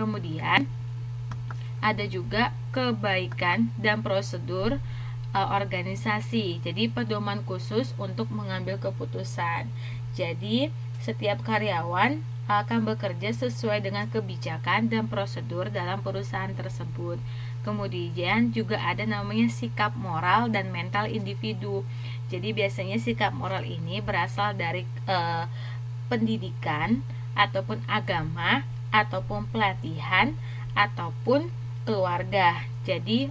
Kemudian ada juga kebaikan dan prosedur organisasi. Jadi pedoman khusus untuk mengambil keputusan. Jadi setiap karyawan akan bekerja sesuai dengan kebijakan dan prosedur dalam perusahaan tersebut. Kemudian juga ada namanya sikap moral dan mental individu. Jadi biasanya sikap moral ini berasal dari pendidikan ataupun agama ataupun pelatihan ataupun keluarga. Jadi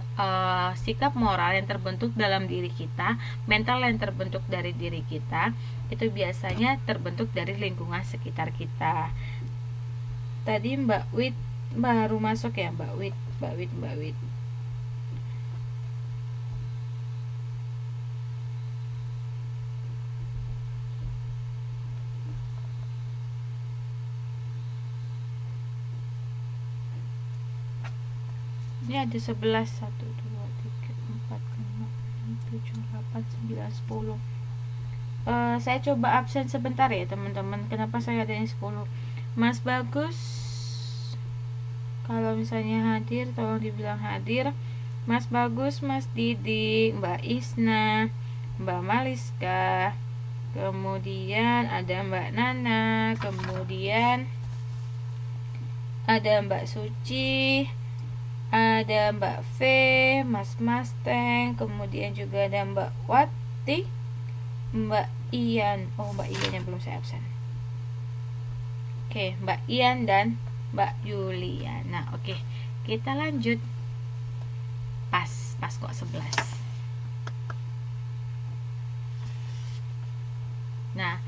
sikap moral yang terbentuk dalam diri kita, mental yang terbentuk dari diri kita, itu biasanya terbentuk dari lingkungan sekitar kita. Tadi Mbak Wit baru masuk ya, Mbak Wit. Ini ada 11, 1, 2, 3, 4, 5, 6, 7, 8, 9, 10. Saya coba absen sebentar ya teman-teman. Kenapa saya ada yang 10? Mas Bagus, kalau misalnya hadir tolong dibilang hadir. Mas Bagus, Mas Didi, Mbak Isna, Mbak Maliska, kemudian ada Mbak Nana, kemudian ada Mbak Suci, ada Mbak V, Mas Masteng, kemudian juga ada Mbak Wati, Mbak Ian. Oh, Mbak Ian yang belum saya absen. Oke, Mbak Ian dan Mbak Yuliana. Oke, kita lanjut. Pas kok 11. Nah,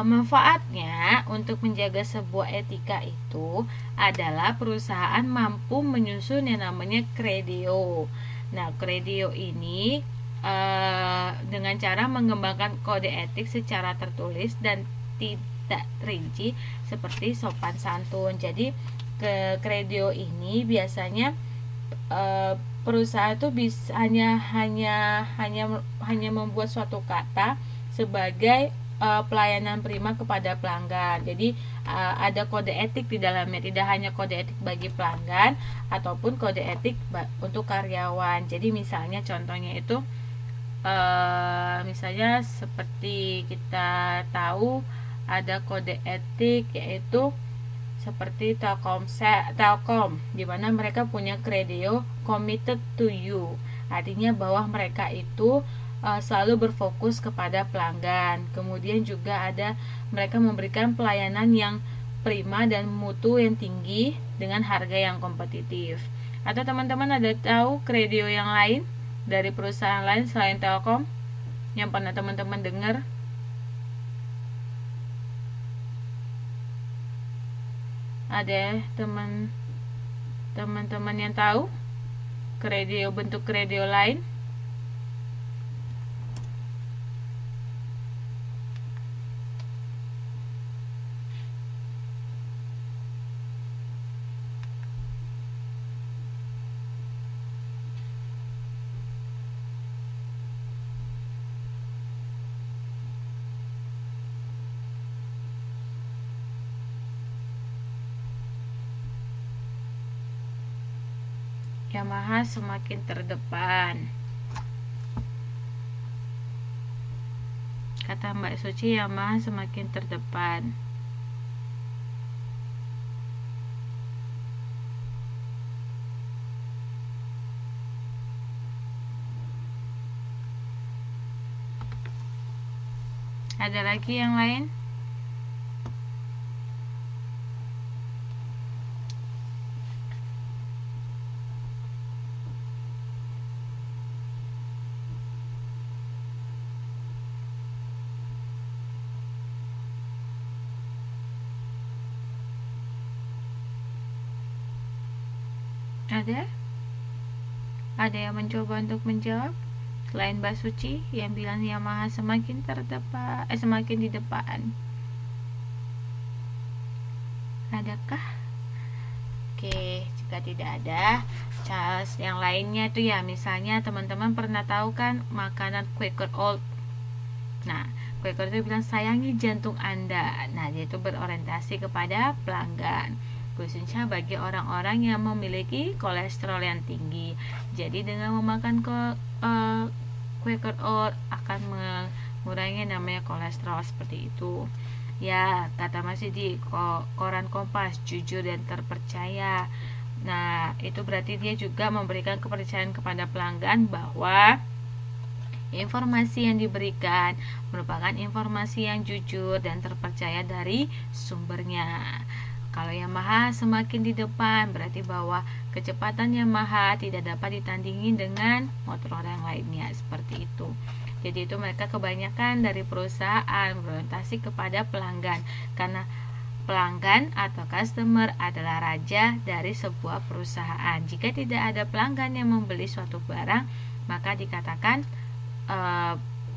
manfaatnya untuk menjaga sebuah etika itu adalah perusahaan mampu menyusun yang namanya Kredio. Nah, Kredio ini dengan cara mengembangkan kode etik secara tertulis dan tidak rinci seperti sopan santun. Jadi Kredio ini biasanya perusahaan itu bisa hanya membuat suatu kata sebagai pelayanan prima kepada pelanggan. Jadi ada kode etik di dalamnya, tidak hanya kode etik bagi pelanggan ataupun kode etik untuk karyawan. Jadi misalnya contohnya itu misalnya seperti kita tahu ada kode etik yaitu seperti Telkom, di mana mereka punya Kredio committed to you. Artinya bahwa mereka itu selalu berfokus kepada pelanggan. Kemudian juga ada mereka memberikan pelayanan yang prima dan mutu yang tinggi dengan harga yang kompetitif. Atau teman-teman ada tahu Kredio yang lain dari perusahaan lain selain Telkom yang pernah teman-teman dengar? Ada teman-teman yang tahu Kredio, bentuk Kredio lain? Yamaha semakin terdepan. Kata Mbak Suci, Yamaha semakin terdepan. Ada lagi yang lain? Ada yang mencoba untuk menjawab selain Mbak Suci yang bilang Yamaha semakin terdepan, semakin di depan. Adakah? Oke, jika tidak ada, Charles yang lainnya itu ya, misalnya teman-teman pernah tahu kan makanan Quaker Oat. Nah, Quaker itu bilang sayangi jantung Anda. Nah, dia itu berorientasi kepada pelanggan. khususnya bagi orang-orang yang memiliki kolesterol yang tinggi. Jadi dengan memakan Quaker Oat akan mengurangi namanya kolesterol seperti itu. Ya, kata Mas Didi, koran Kompas jujur dan terpercaya. Nah, itu berarti dia juga memberikan kepercayaan kepada pelanggan bahwa informasi yang diberikan merupakan informasi yang jujur dan terpercaya dari sumbernya. Kalau Yamaha semakin di depan, berarti bahwa kecepatan Yamaha tidak dapat ditandingi dengan motor yang lainnya, seperti itu. Jadi itu mereka kebanyakan dari perusahaan berorientasi kepada pelanggan, karena pelanggan atau customer adalah raja dari sebuah perusahaan. Jika tidak ada pelanggan yang membeli suatu barang, maka dikatakan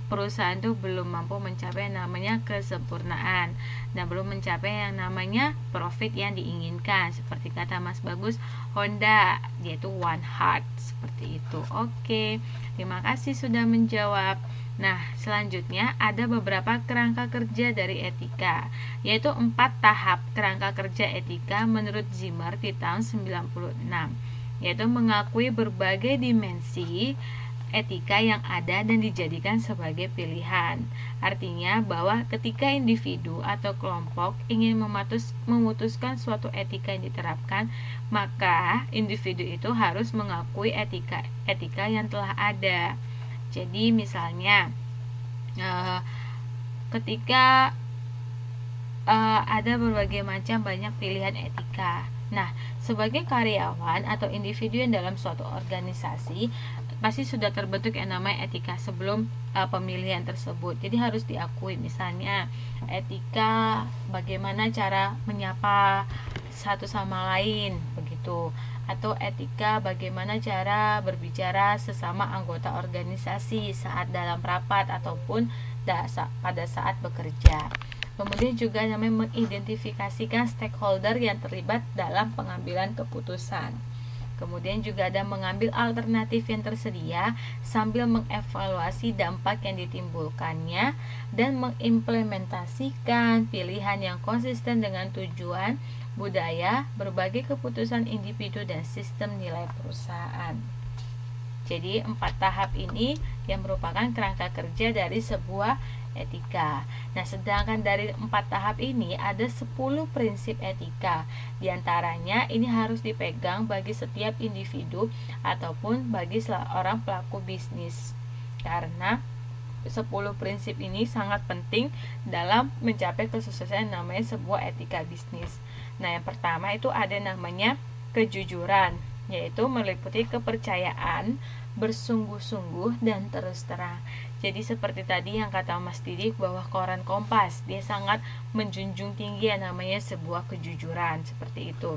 perusahaan itu belum mampu mencapai yang namanya kesempurnaan dan belum mencapai yang namanya profit yang diinginkan. Seperti kata Mas Bagus, Honda yaitu one heart, seperti itu. Oke, terima kasih sudah menjawab. Nah, selanjutnya ada beberapa kerangka kerja dari etika, yaitu 4 tahap kerangka kerja etika menurut Zimmer di tahun 96, yaitu mengakui berbagai dimensi etika yang ada dan dijadikan sebagai pilihan. Artinya bahwa ketika individu atau kelompok ingin memutuskan suatu etika yang diterapkan, maka individu itu harus mengakui etika yang telah ada. Jadi misalnya ketika ada berbagai macam banyak pilihan etika. Nah, sebagai karyawan atau individu yang dalam suatu organisasi pasti sudah terbentuk yang namanya etika sebelum pemilihan tersebut. Jadi harus diakui, misalnya etika bagaimana cara menyapa satu sama lain begitu, atau etika bagaimana cara berbicara sesama anggota organisasi saat dalam rapat ataupun pada saat bekerja. Kemudian juga namanya mengidentifikasikan stakeholder yang terlibat dalam pengambilan keputusan. Kemudian juga ada mengambil alternatif yang tersedia sambil mengevaluasi dampak yang ditimbulkannya dan mengimplementasikan pilihan yang konsisten dengan tujuan, budaya, berbagai keputusan individu dan sistem nilai perusahaan. Jadi 4 tahap ini yang merupakan kerangka kerja dari sebuah etika. Nah, sedangkan dari 4 tahap ini ada 10 prinsip etika. Di antaranya ini harus dipegang bagi setiap individu ataupun bagi seorang pelaku bisnis. Karena 10 prinsip ini sangat penting dalam mencapai kesuksesan namanya sebuah etika bisnis. Nah, yang pertama itu ada namanya kejujuran, yaitu meliputi kepercayaan, bersungguh-sungguh dan terus terang. Jadi seperti tadi yang kata Mas Didik bahwa koran Kompas dia sangat menjunjung tinggi yang namanya sebuah kejujuran, seperti itu.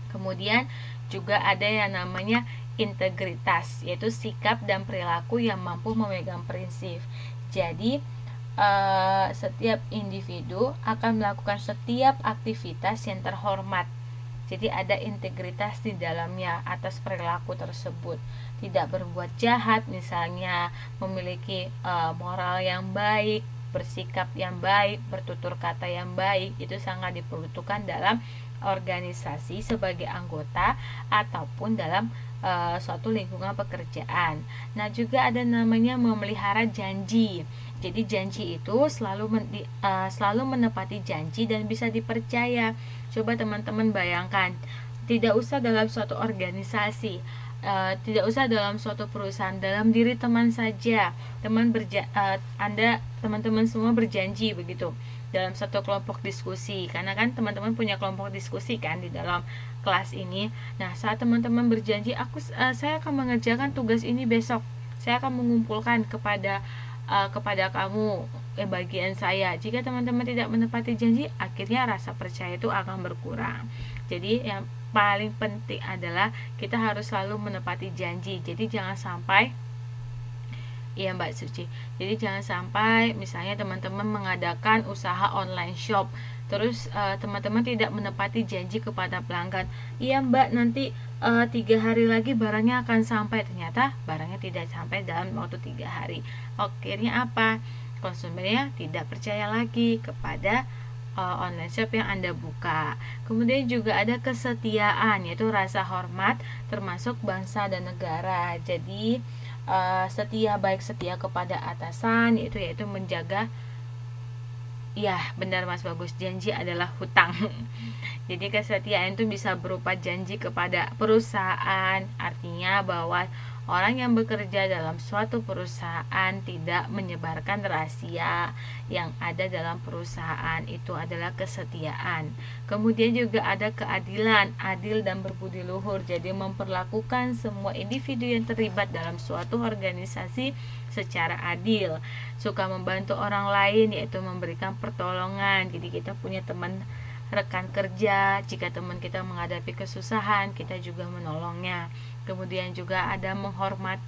Kemudian juga ada yang namanya integritas, yaitu sikap dan perilaku yang mampu memegang prinsip. Jadi setiap individu akan melakukan setiap aktivitas yang terhormat. Jadi ada integritas di dalamnya atas perilaku tersebut. Tidak berbuat jahat, misalnya memiliki moral yang baik, bersikap yang baik, bertutur kata yang baik, itu sangat diperlukan dalam organisasi sebagai anggota ataupun dalam suatu lingkungan pekerjaan. Nah, juga ada namanya memelihara janji. Jadi janji itu selalu menepati janji dan bisa dipercaya. Coba teman-teman bayangkan, tidak usah dalam suatu organisasi, tidak usah dalam suatu perusahaan, dalam diri teman saja, teman-teman semua berjanji begitu dalam satu kelompok diskusi, karena kan teman-teman punya kelompok diskusi kan di dalam kelas ini. Nah, saat teman-teman berjanji, saya akan mengerjakan tugas ini besok, saya akan mengumpulkan kepada kamu bagian saya. Jika teman-teman tidak menepati janji, akhirnya rasa percaya itu akan berkurang. Jadi yang paling penting adalah kita harus selalu menepati janji. Jadi jangan sampai, iya Mbak Suci, jadi jangan sampai misalnya teman-teman mengadakan usaha online shop, terus teman-teman tidak menepati janji kepada pelanggan. Iya Mbak, nanti 3 hari lagi barangnya akan sampai, ternyata barangnya tidak sampai dalam waktu 3 hari. Akhirnya apa? Konsumennya tidak percaya lagi kepada online shop yang Anda buka. Kemudian juga ada kesetiaan, yaitu rasa hormat termasuk bangsa dan negara. Jadi setia, baik setia kepada atasan, yaitu menjaga. Ya, benar Mas Bagus, janji adalah hutang. Jadi kesetiaan itu bisa berupa janji kepada perusahaan, artinya bahwa orang yang bekerja dalam suatu perusahaan tidak menyebarkan rahasia yang ada dalam perusahaan, itu adalah kesetiaan. Kemudian juga ada keadilan, adil dan berbudi luhur, jadi memperlakukan semua individu yang terlibat dalam suatu organisasi secara adil. Suka membantu orang lain, yaitu memberikan pertolongan. Jadi kita punya teman rekan kerja, jika teman kita menghadapi kesusahan, kita juga menolongnya. Kemudian juga ada menghormat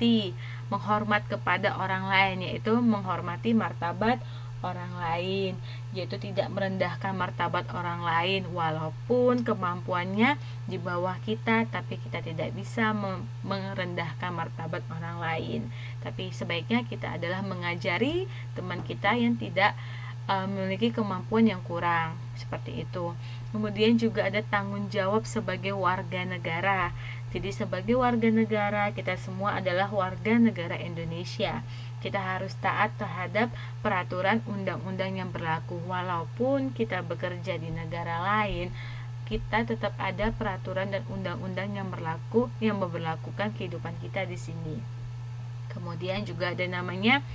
kepada orang lain, yaitu menghormati martabat orang lain, yaitu tidak merendahkan martabat orang lain walaupun kemampuannya di bawah kita, tapi kita tidak bisa merendahkan martabat orang lain. Tapi sebaiknya kita adalah mengajari teman kita yang tidak memiliki kemampuan yang kurang, seperti itu. Kemudian juga ada tanggung jawab sebagai warga negara. Jadi sebagai warga negara, kita semua adalah warga negara Indonesia. Kita harus taat terhadap peraturan undang-undang yang berlaku. Walaupun kita bekerja di negara lain, kita tetap ada peraturan dan undang-undang yang berlaku, yang memberlakukan kehidupan kita di sini. Kemudian juga ada namanya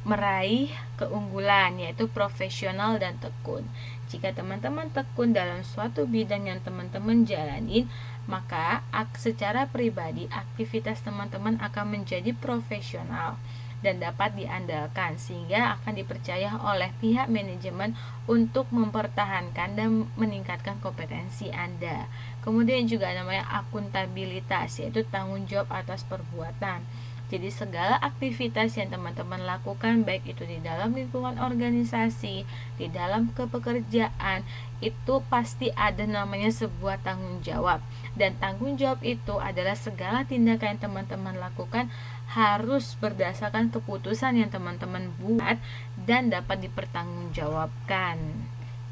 meraih keunggulan, yaitu profesional dan tekun. Jika teman-teman tekun dalam suatu bidang yang teman-teman jalanin, maka secara pribadi aktivitas teman-teman akan menjadi profesional dan dapat diandalkan, sehingga akan dipercaya oleh pihak manajemen untuk mempertahankan dan meningkatkan kompetensi Anda. Kemudian juga namanya akuntabilitas, yaitu tanggung jawab atas perbuatan. Jadi segala aktivitas yang teman-teman lakukan, baik itu di dalam lingkungan organisasi, di dalam kepekerjaan, itu pasti ada namanya sebuah tanggung jawab. Dan tanggung jawab itu adalah segala tindakan yang teman-teman lakukan harus berdasarkan keputusan yang teman-teman buat dan dapat dipertanggungjawabkan.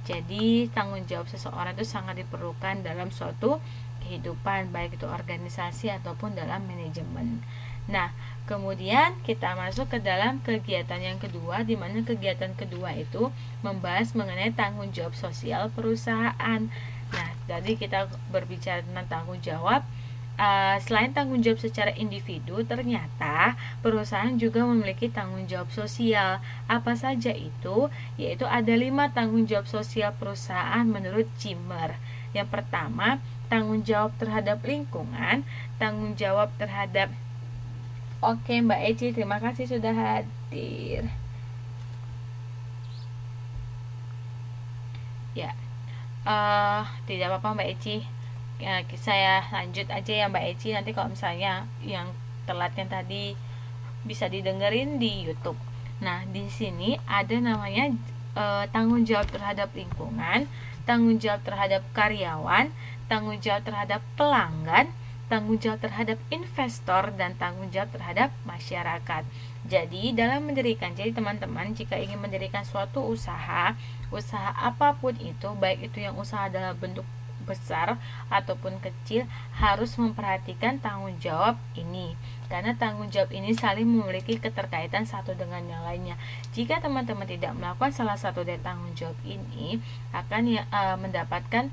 Jadi tanggung jawab seseorang itu sangat diperlukan dalam suatu kehidupan, baik itu organisasi ataupun dalam manajemen. Nah, kemudian kita masuk ke dalam kegiatan yang kedua, di mana kegiatan kedua itu membahas mengenai tanggung jawab sosial perusahaan. Nah, tadi kita berbicara tentang tanggung jawab. Selain tanggung jawab secara individu, ternyata perusahaan juga memiliki tanggung jawab sosial. Apa saja itu? Yaitu ada 5 tanggung jawab sosial perusahaan menurut Zimmer. Yang pertama, tanggung jawab terhadap lingkungan, tanggung jawab terhadap. Oke Mbak Eci, terima kasih sudah hadir. Ya, tidak apa-apa Mbak Eci. Ya, saya lanjut aja ya Mbak Eci. Nanti kalau misalnya yang telatnya tadi bisa didengerin di YouTube. Nah, di sini ada namanya tanggung jawab terhadap lingkungan, tanggung jawab terhadap karyawan, tanggung jawab terhadap pelanggan, tanggung jawab terhadap investor, dan tanggung jawab terhadap masyarakat. Jadi dalam mendirikan, jadi teman-teman jika ingin mendirikan suatu usaha apapun itu, baik itu yang usaha dalam bentuk besar ataupun kecil, harus memperhatikan tanggung jawab ini, karena tanggung jawab ini saling memiliki keterkaitan satu dengan yang lainnya. Jika teman-teman tidak melakukan salah satu dari tanggung jawab ini, akan mendapatkan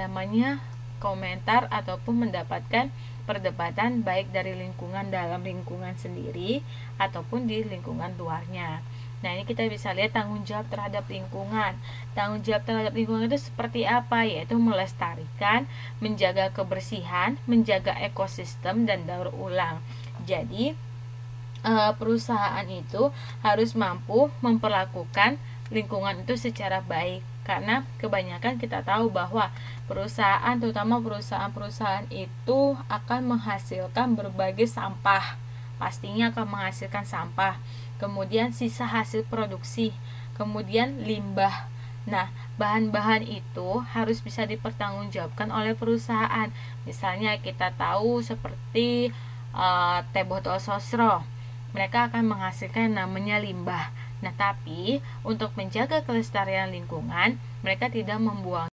namanya komentar ataupun mendapatkan perdebatan baik dari lingkungan dalam lingkungan sendiri ataupun di lingkungan luarnya. Nah, ini kita bisa lihat tanggung jawab terhadap lingkungan. Tanggung jawab terhadap lingkungan itu seperti apa? Yaitu melestarikan, menjaga kebersihan, menjaga ekosistem, dan daur ulang. Jadi perusahaan itu harus mampu memperlakukan lingkungan itu secara baik. Karena kebanyakan kita tahu bahwa perusahaan, terutama perusahaan-perusahaan itu akan menghasilkan berbagai sampah. Pastinya akan menghasilkan sampah. Kemudian sisa hasil produksi, kemudian limbah. Nah, bahan-bahan itu harus bisa dipertanggungjawabkan oleh perusahaan. Misalnya kita tahu seperti teh botol sosro. Mereka akan menghasilkan namanya limbah. Nah, tapi untuk menjaga kelestarian lingkungan, mereka tidak membuang